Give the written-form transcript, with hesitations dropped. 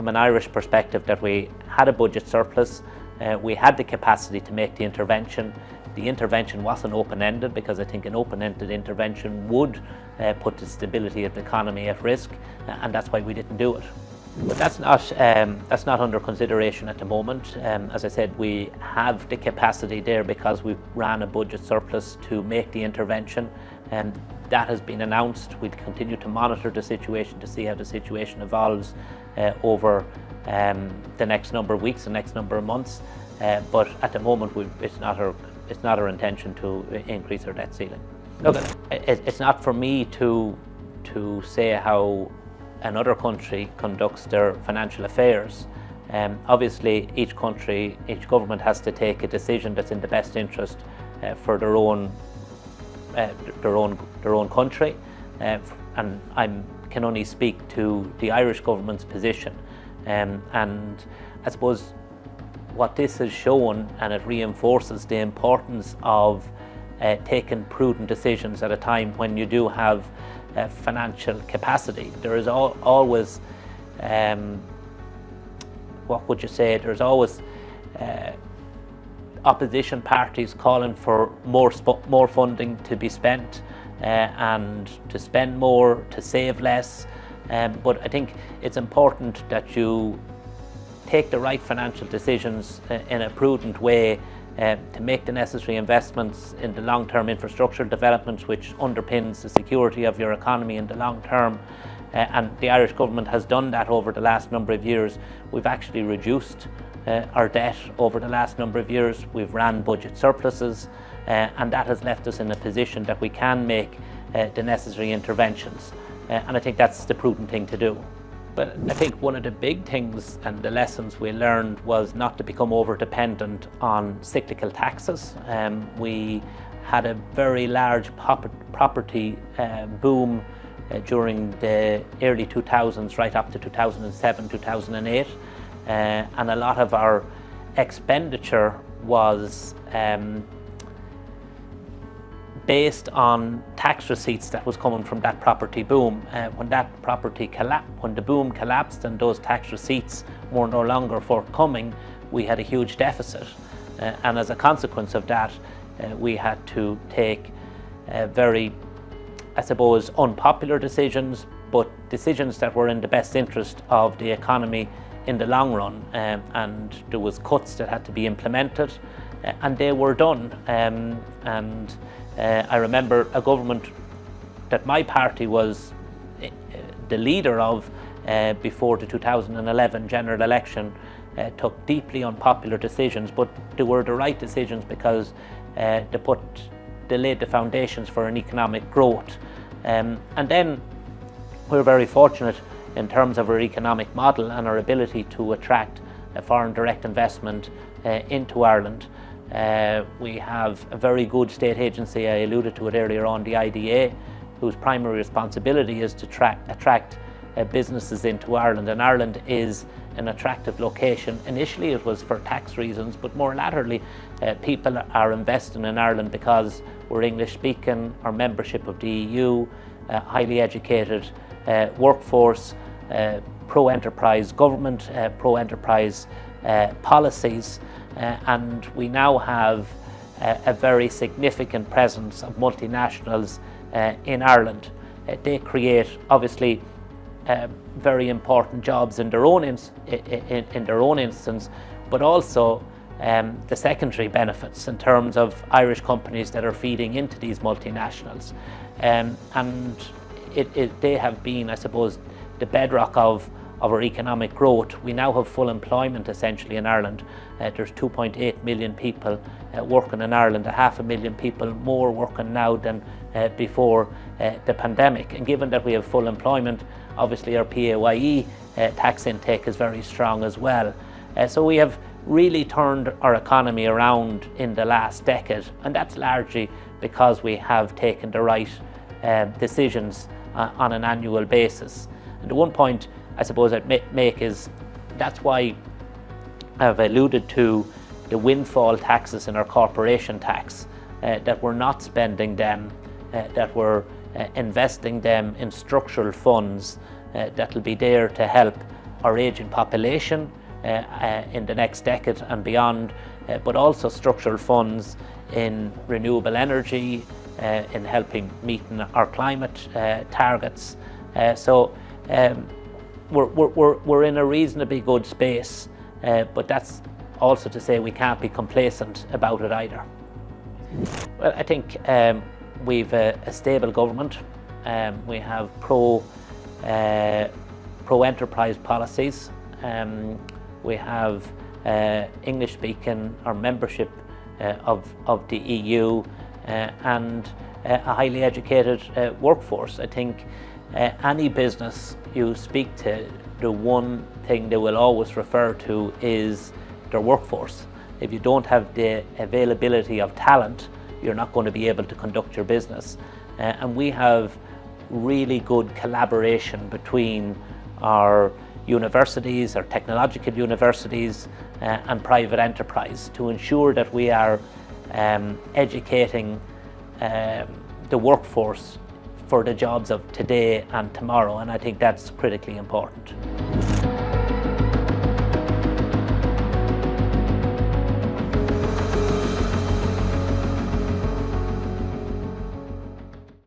from an Irish perspective that we had a budget surplus, we had the capacity to make the intervention. The intervention wasn't open-ended, because I think an open-ended intervention would put the stability of the economy at risk, and that's why we didn't do it. But that's not under consideration at the moment. As I said, we have the capacity there because we ran a budget surplus to make the intervention, and that has been announced. We'll continue to monitor the situation to see how the situation evolves over the next number of weeks, the next number of months. But at the moment, it's not our intention to increase our debt ceiling. Look, it's not for me to say how another country conducts their financial affairs. Obviously, each country, each government has to take a decision that's in the best interest for their own country, and I can only speak to the Irish government's position. And I suppose what this has shown, and it reinforces the importance of taking prudent decisions at a time when you do have financial capacity. There is always, what would you say, there's always opposition parties calling for more funding to be spent, and to spend more, to save less. But I think it's important that you take the right financial decisions in a prudent way to make the necessary investments in the long-term infrastructure development, which underpins the security of your economy in the long term. And the Irish government has done that over the last number of years. We've actually reduced our debt over the last number of years. We've ran budget surpluses, and that has left us in a position that we can make the necessary interventions. And I think that's the prudent thing to do. But I think one of the big things and the lessons we learned was not to become over-dependent on cyclical taxes. We had a very large property boom during the early 2000s, right up to 2007, 2008. And a lot of our expenditure was based on tax receipts that was coming from that property boom. When the boom collapsed and those tax receipts were no longer forthcoming, we had a huge deficit. And as a consequence of that, we had to take very, I suppose, unpopular decisions, but decisions that were in the best interest of the economy in the long run. And there was cuts that had to be implemented, and they were done. I remember a government that my party was the leader of before the 2011 general election took deeply unpopular decisions, but they were the right decisions because they laid the foundations for an economic growth. And then we're very fortunate in terms of our economic model and our ability to attract foreign direct investment into Ireland. We have a very good state agency, I alluded to it earlier on, the IDA, whose primary responsibility is to attract businesses into Ireland. And Ireland is an attractive location. Initially it was for tax reasons, but more latterly people are investing in Ireland because we're English speaking, our membership of the EU, highly educated workforce, pro-enterprise government, pro-enterprise policies. And we now have a very significant presence of multinationals in Ireland. They create, obviously, very important jobs in their own instance, but also the secondary benefits in terms of Irish companies that are feeding into these multinationals. And they have been, I suppose, the bedrock of our economic growth. We now have full employment essentially in Ireland. There's 2.8 million people working in Ireland, 500,000 people more working now than before the pandemic. And given that we have full employment, obviously our PAYE tax intake is very strong as well. So we have really turned our economy around in the last decade, and that's largely because we have taken the right decisions on an annual basis. And the one point I suppose I'd make is that's why I've alluded to the windfall taxes in our corporation tax, that we're not spending them, that we're investing them in structural funds that will be there to help our ageing population in the next decade and beyond, but also structural funds in renewable energy, in helping meeting our climate targets. So we're in a reasonably good space, but that's also to say we can't be complacent about it either. Well, I think we've a stable government. We have pro-enterprise policies. We have English speaking or membership of the EU and a highly educated workforce. I think any business you speak to, the one thing they will always refer to is their workforce. If you don't have the availability of talent, you're not going to be able to conduct your business. And we have really good collaboration between our universities, our technological universities, and private enterprise to ensure that we are educating the workforce for the jobs of today and tomorrow, and I think that's critically important.